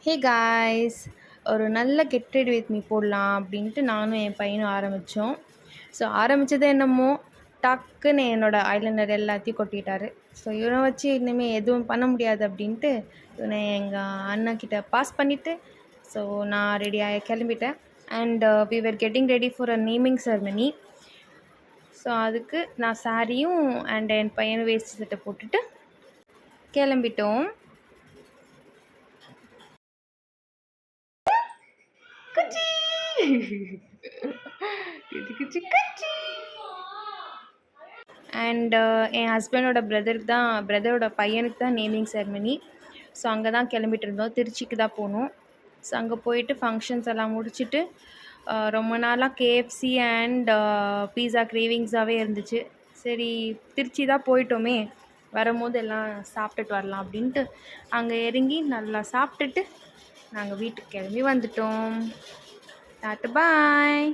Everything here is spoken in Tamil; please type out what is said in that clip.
ஹே காய்ஸ், ஒரு நல்ல கெட் ரெடி வித் மீ போடலாம் அப்படின்ட்டு நானும் என் பையனும் ஆரம்பித்தோம். ஸோ ஆரம்பித்தது என்னமோ டக்குன்னு என்னோடய ஐலைனர் எல்லாத்தையும் கொட்டிட்டாரு. ஸோ இவனை வச்சு இனிமேல் எதுவும் பண்ண முடியாது அப்படின்ட்டு இவனை எங்கள் அண்ணன்கிட்ட பாஸ் பண்ணிவிட்டு ஸோ நான் ரெடியாக கிளம்பிட்டேன். And we were getting ready for a naming ceremony. So அதுக்கு நான் சாரியும் அண்ட் என் பையனும் வேஸ்ட் சட்டை போட்டுட்டு கிளம்பிட்டோம். அண்ட் என் ஹஸ்பண்டோட பிரதரோட பையனுக்கு தான் நேமிங் செரமனி. ஸோ அங்கே தான் கிளம்பிட்டு இருந்தோம். திருச்சிக்கு தான் போகணும். ஸோ அங்கே போயிட்டு ஃபங்க்ஷன்ஸ் எல்லாம் முடிச்சுட்டு ரொம்ப நாளாக கேஎஃப்சி அண்ட் பீஸா க்ரேவிங்ஸாகவே இருந்துச்சு. சரி திருச்சி தான் போயிட்டோமே, வரும்போது எல்லாம் சாப்பிட்டுட்டு வரலாம் அப்படின்ட்டு அங்கே இறங்கி நல்லா சாப்பிட்டுட்டு நாங்கள் வீட்டுக்கு கிளம்பி வந்துட்டோம். டாட்டா பாய்.